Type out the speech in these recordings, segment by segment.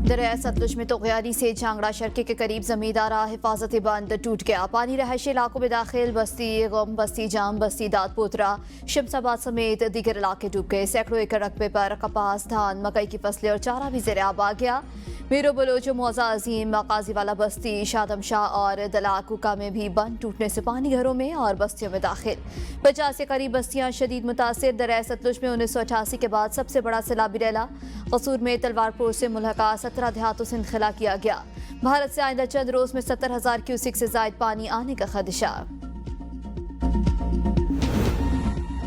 दरिया सतलुज में तोगयानी से झांगड़ा शर्के के करीब जमींदारा हिफाजती बंद टूट गया। पानी रहायशी इलाकों में दाखिल बस्ती गम, बस्ती जाम, बस्ती दादपोतरा, शमसाबाद समेत दीगर इलाके डूब गए। सैकड़ों एकड़ रकबे पर कपास, धान, मकई की फसलें और चारा भी ज़ेर आब आ गया। मीरो बलोच, मौजा अजीम, मकाजी वाला बस्ती, शादम शाह और दलाकुका में भी बंद टूटने से पानी घरों में और बस्तियों में दाखिल। 50 के करीब बस्तियां शदीद मुतासिर। दरिया सतलुज में 1988 के बाद सबसे बड़ा सैलाबी रैला कसूर में तलवारपुर से मुल्हका 17 देहातों से इंखला किया गया। भारत से आइंदा चंद रोज में 70,000 क्यूसिक से जायद पानी आने का खदशा।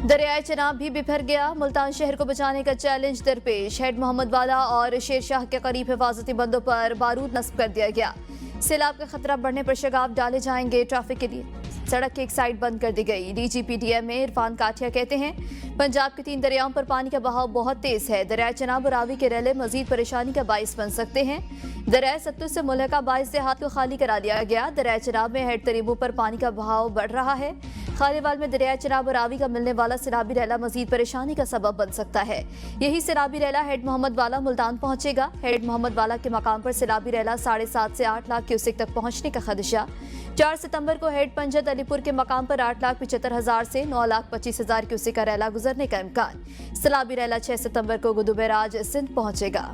दरियाए चनाब भी बिफर गया। मुल्तान शहर को बचाने का चैलेंज दरपेश। हेड मोहम्मद वाला और शेर शाह के करीब हिफाजती बंदों पर बारूद नस्ब कर दिया गया। सैलाब का खतरा बढ़ने पर शगाफ डाले जाएंगे। ट्रैफिक के लिए सड़क की एक साइड बंद कर दी गई। DGPDM में इरफान काठिया कहते हैं पंजाब के 3 दरियाओं पर पानी का बहाव बहुत तेज है। दरिया चनाब और रावी के रेले मजीद परेशानी का बाइस बन सकते हैं। दरिया सतलुज से मुल्हका 22 देहात को खाली करा दिया गया। दरिया चनाब में हेड तरीबों पर पानी का बहाव बढ़ रहा है। खालीवाल में दरिया चनाब और रावी का मिलने वाला सैलाबी रैला मजीद परेशानी का सबब बन सकता है। यही सैलाबी रैला हेड मोहम्मद वाला मुल्तान पहुंचेगा। हेड मोहम्मद वाला के मकाम पर सैलाबी रैला 7.5 से 8 लाख क्यूसिक तक पहुंचने का खदशा। 4 सितंबर को हेड पंजत अलीपुर के मकाम पर 8,75,000 से 9,25,000 क्यूसिक का रैला गुजरने का इम्कान। सैलाबी रैला 6 सितंबर को गुदुबैराज सिंध पहुंचेगा।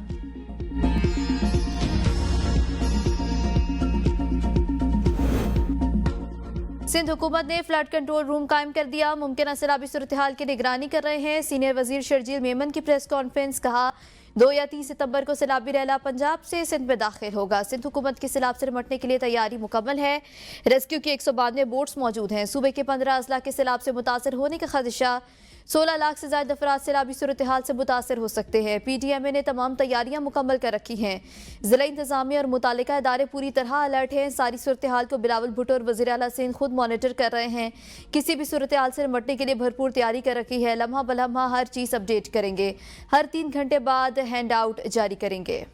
सिंध हुकूमत ने फ्लड कंट्रोल रूम कायम कर दिया। मुमकिन सैलाबी सूरत हाल की निगरानी कर रहे हैं सीनियर वजीर शर्जील मेमन की प्रेस कॉन्फ्रेंस। कहा 2 या 3 सितंबर को सैलाबी रैला पंजाब से सिंध में दाखिल होगा। सिंध हुकूमत के सैलाब से निपटने के लिए तैयारी मुकम्मल है। रेस्क्यू की 192 बोट्स मौजूद हैं। सूबे के 15 अजला के सैलाब से मुतासर होने का खदशा। 16 लाख से ज्यादा अफराद सैलाबी सूरत हाल से मुतासर हो सकते हैं। PTMA ने तमाम तैयारियां मुकम्मल कर रखी हैं। जिला इंतजामिया और मुतालिका इदारे पूरी तरह अलर्ट हैं। सारी सूरत हाल को बिलावल भुट्टो और वज़ीर आला सिंध खुद मॉनिटर कर रहे हैं। किसी भी सूरत हाल से निपटने के लिए भरपूर तैयारी कर रखी है। लम्हा बलम्हा हर चीज़ अपडेट करेंगे। हर 3 घंटे बाद हैंड आउट जारी करेंगे।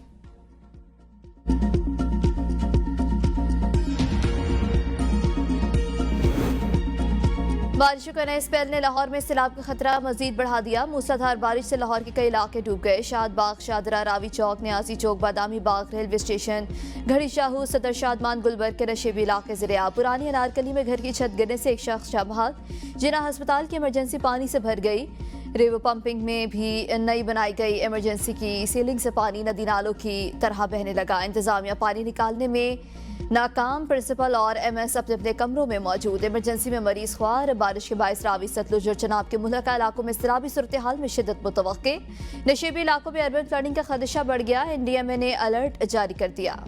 बारिशों का नए स्पेल ने लाहौर में सैलाब का खतरा मजीद बढ़ा दिया। मूसलाधार बारिश से लाहौर के कई इलाके डूब गए। शाद बाग, शादरा, रावी चौक, न्याजी चौक, बादामी बाग, रेलवे स्टेशन, घड़ी शाहू, सदर शादमान, गुलबर्ग के नशेबी इलाके ज़िले। पुरानी अनारकली में घर की छत गिरने से एक शख्स जा भाग। जिना अस्पताल की इमरजेंसी पानी से भर गई। रेवो पंपिंग में भी नई बनाई गई इमरजेंसी की सीलिंग से पानी नदी नालों की तरह बहने लगा। इंतजामिया पानी निकालने में नाकाम। प्रिंसिपल और MS अपने अपने कमरों में मौजूद। इमरजेंसी में मरीज ख्वार। बारिश के बायस रावी सतलुज और चनाब के मुल्हका इलाकों में सैलाबी सूरत हाल में शिद्दत मुतवक्के। नशेबी इलाकों में अर्बन फ्लडिंग का खदशा बढ़ गया। NDMA ने अलर्ट जारी कर दिया।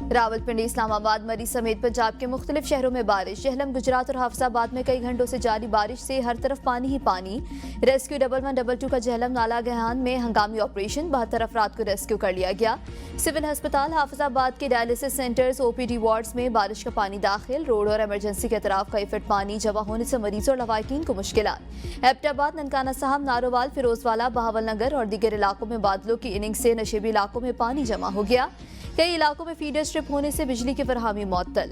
रावलपिंडी, इस्लामाबाद, मरी समेत पंजाब के मुख्तलिफ शहरों में बारिश। जहलम, गुजरात और हाफिजाबाद में कई घंटों से जारी बारिश से हर तरफ पानी ही पानी। रेस्क्यू 1122 का जहलम नाला गहान में हंगामी ऑपरेशन। 72 अफराद को रेस्क्यू कर लिया गया। सिविल अस्पताल हाफिजाबाद के डायलिसिस सेंटर्स, OPD वार्ड्स में बारिश का पानी दाखिल। रोड और इमरजेंसी के अतराफ कई फीट पानी जमा होने से मरीजों और लवाकिन को मुश्किलात। एबटाबाद, ननकाना साहब, नारोवाल, फिरोजवाला, बहावल नगर और दीगर इलाकों में बादलों की इनिंग से नशेबी इलाकों में पानी जमा हो गया। कई इलाकों में फीडर स्ट्रिप होने से बिजली की फरहमी मुअत्तल।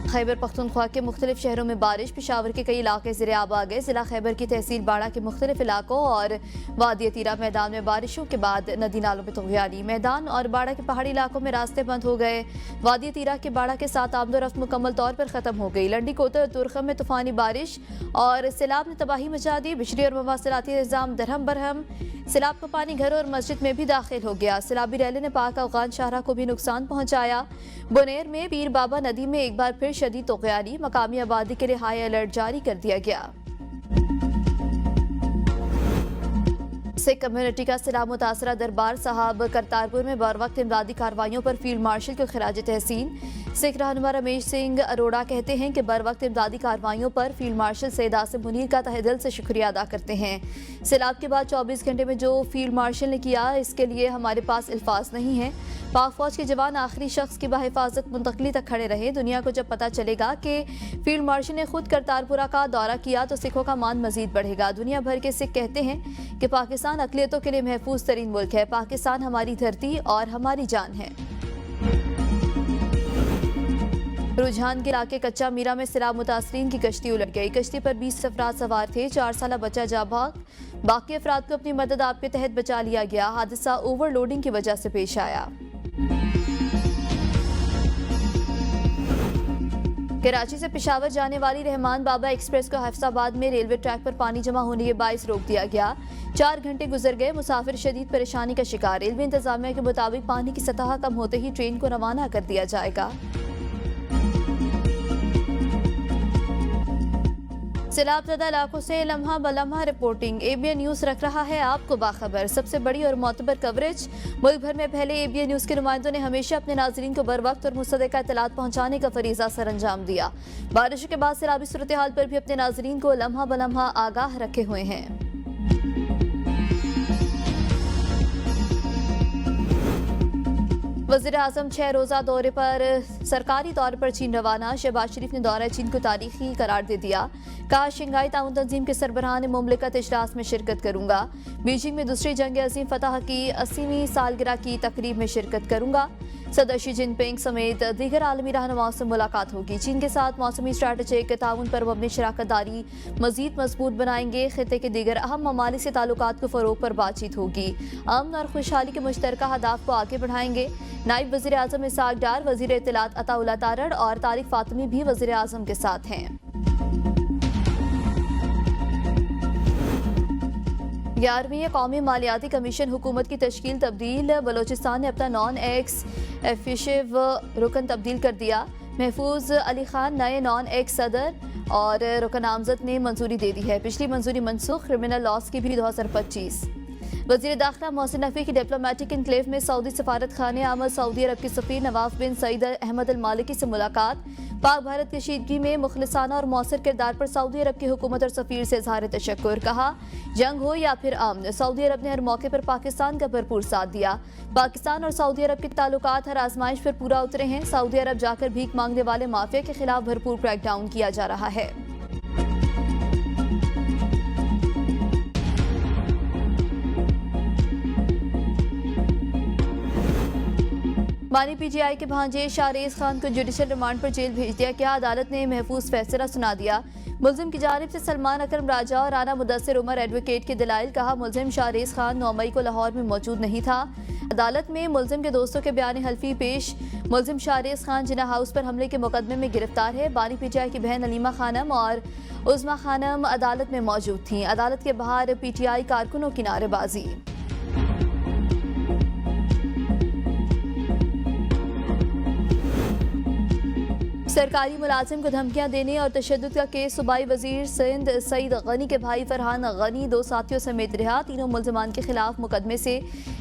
खैबर पख्तूनख्वा के मुख्तलिफ शहरों में बारिश। पेशावर के कई इलाके ज़िले आब आ गए। जिला खैबर की तहसील बाड़ा के मुख्तलिफ इलाकों और वादी तीरा मैदान में बारिशों के बाद नदी नालों में तग़यानी। मैदान और बाड़ा के पहाड़ी इलाकों में रास्ते बंद हो गए। वादी तीरा के बाड़ा के साथ आमदोरफ्त मुकम्मल तौर पर ख़त्म हो गई। लंडी कोतर तुरखम में तूफ़ानी बारिश और सैलाब ने तबाही मचा दी। बिजली और मवासिलाती निज़ाम दरहम बरहम। सैलाब का पानी घर और मस्जिद में भी दाखिल हो गया। सैलाबी रैले ने पाक अफगान शाहरा को भी नुकसान पहुंचाया। बुनेर में पीर बाबा नदी में एक बार फिर शदीद तोक़यानी। मकामी आबादी के लिए हाई अलर्ट जारी कर दिया गया। सिख कम्युनिटी का सैलाब मुतासरा दरबार साहब करतारपुर में बर वक्त इमदादी कार्रवाइयों पर फील्ड मार्शल को खिराज तहसीन। सिख रहनुमा रमेश सिंह अरोड़ा कहते हैं कि बर वक्त इमदादी कार्रवाइयों पर फील्ड मार्शल सैयद आसिम मुनीर का तहे दिल से शुक्रिया अदा करते हैं। सैलाब के बाद 24 घंटे में जो फील्ड मार्शल ने किया, इसके लिए हमारे पास अल्फाज नहीं है। पाक फौज के जवान आखिरी शख्स की बाहिफाजत मुंतकली तक खड़े रहे। दुनिया को जब पता चलेगा कि फील्ड मार्शल ने खुद करतारपुरा का दौरा किया तो सिखों का मान मजीद बढ़ेगा। दुनिया भर के सिख कहते हैं कि पाकिस्तान अक़लियतों के लिए महफूज तरीन मुल्क है। पाकिस्तान हमारी धरती और हमारी जान है। रुझान के इलाके कच्चा मीरा में सैलाब मुतासरीन की कश्ती उलट गई। कश्ती पर 20 अफराद सवार थे। 4 साल बच्चा जा भाग, बाकी अफराद को अपनी मदद आप के तहत बचा लिया गया। हादसा ओवरलोडिंग की वजह से पेश आया। कराची से पेशावर जाने वाली रहमान बाबा एक्सप्रेस को हफ्साबाद में रेलवे ट्रैक पर पानी जमा होने के बायस रोक दिया गया। 4 घंटे गुजर गए, मुसाफिर शदीद परेशानी का शिकार। रेलवे इंतजामिया के मुताबिक पानी की सतह कम होते ही ट्रेन को रवाना कर दिया जाएगा। सैलाबज़दा इलाकों से लम्हा बलम्हा रिपोर्टिंग। एबीएन न्यूज़ रख रहा है आपको बाखबर। सबसे बड़ी और मोतबर कवरेज। मुल्क भर में पहले एबीएन न्यूज़ के नुमाइंदों ने हमेशा अपने नाजरीन को बर वक्त और मुस्तदिक़ा इत्तलात पहुँचाने का फरीज़ा सर अंजाम दिया। बारिश के बाद सैलाबी सूरत हाल पर भी अपने नाजरीन को लम्हा बलम्हा आगाह रखे हुए हैं। वज़ीर आज़म 6 रोज़ा दौरे पर सरकारी तौर पर चीन रवाना। शहबाज शरीफ ने दौरा चीन को तारीखी करार दे दिया। कहा, शंघाई ताउन तंजीम के सरबराहान मुमलिकत इजलास में शिरकत करूंगा। बीजिंग में दूसरी जंग अजीम फतह की 80वीं सालगिरह की तकरीब में शिरकत करूंगा। सदर शी जिनपिंग समेत दीगर आलमी रहनुमाओं से मुलाकात होगी। चीन के साथ मौसमी स्ट्रैटेजिक ताउन पर मबनी शराकत दारी मजीद मजबूत बनाएंगे। खित्ते के दीगर अहम ममालिक से ताल्लुकात को फरोग पर बातचीत होगी। अमन और खुशहाली के मुश्तरका अहदाफ को आगे बढ़ाएंगे। नायब वज़ीर आज़म इसाक डार, वज़ीर इत्तलात अताउल्लाह तारड़ और तारिक फातिमी भी वज़ीर आज़म के साथ हैं। 11वीं कौमी मालियाती कमीशन हुकूमत की तश्कील तब्दील। बलोचिस्तान ने अपना नॉन एक्स एफिशिव रुकन तब्दील कर दिया। महफूज अली खान नए नॉन एक्स सदर और रुकन नामजद ने मंजूरी दे दी है। पिछली मंजूरी मनसूख। क्रिमिनल लॉस की भी 2025। वज़ीर दाखिला मोहसिन नकवी की डिप्लोमेटिक इनक्लेव में सऊदी सफारत खाने आमद सऊदी अरब के सफ़ीर नवाफ बिन सईद अहमद अल मालिकी से मुलाकात। पाक भारत कशीदगी में मुखलिसाना और मौसर किरदार पर सऊदी अरब की हुकूमत और सफ़ीर से इज़हार तशक्कुर। कहा, जंग हो या फिर अमन, सऊदी अरब ने हर मौके पर पाकिस्तान का भरपूर साथ दिया। पाकिस्तान और सऊदी अरब के ताल्लुकात हर आजमाइश पर पूरा उतरे हैं। सऊदी अरब जाकर भीख मांगने वाले माफिया के खिलाफ भरपूर क्रैकडाउन किया जा रहा है। बानी पीजीआई के भांजे शाहरेज खान को जुडिशल रिमांड पर जेल भेज दिया गया। अदालत ने महफूज फैसला सुना दिया। मुलजिम की जानिब से सलमान अकरम राजा और राना मुदस्सिर उमर एडवोकेट के दलाइल। कहा, मुलजिम शाहरेज खान 9 मई को लाहौर में मौजूद नहीं था। अदालत में मुलजिम के दोस्तों के बयान हल्फी पेश। मुलजिम शाहरेज खान जिना हाउस पर हमले के मुकदमे में गिरफ्तार है। बानी पीजीआई की बहन अलीमा खानम और उज़मा खानम अदालत में मौजूद थीं। अदालत के बाहर पीटीआई कारकुनों की नारेबाजी। सरकारी मुलाजिम को धमकियां देने और तशद्दुद का केस। सूबाई वजीर सिंध सईद गनी के भाई फरहान गनी 2 साथियों समेत रिहा। तीनों मुल्ज़िमान के खिलाफ मुकदमे से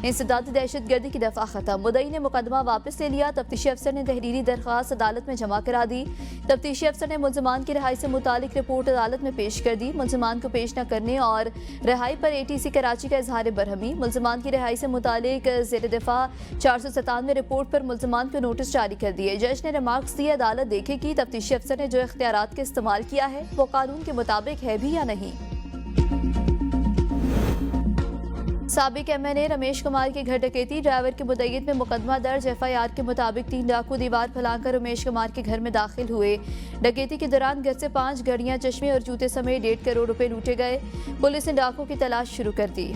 इंसदादी दहशतगर्दी की दफा खत्म। मुद्दई ने मुकदमा वापस ले लिया। तफ्तीशी अफसर ने तहरीरी दरख्वास्त अदालत में जमा करा दी। तफ्तीशी अफसर ने मुल्ज़िमान की रिहाई से मुतालिक रिपोर्ट अदालत में पेश कर दी। मुल्ज़िमान को पेश न करने और रिहाई पर ATC कराची का इजहार बरहमी। मुल्ज़िमान की रिहाई से मुतालिक ज़ेर दिफा 497 रिपोर्ट पर मुल्ज़िमान को नोटिस जारी कर दिए। जज ने रिमार्क्स दिए। अदालत देखेगी तफ्तीशी अफसर ने जो इख्तियारात का इस्तेमाल किया है वो कानून के मुताबिक है भी या नहीं। साबिक MNA रमेश कुमार की घर डकैती। ड्राइवर की मुद्दईयत में मुकदमा दर्ज। FIR के मुताबिक 3 डाकू दीवार फैलाकर रमेश कुमार के घर में दाखिल हुए। डकैती के दौरान घर से 5 घड़ियां, चश्मे और जूते समेत 1.5 करोड़ रुपए लूटे गए। पुलिस ने डाकू की तलाश शुरू कर दी।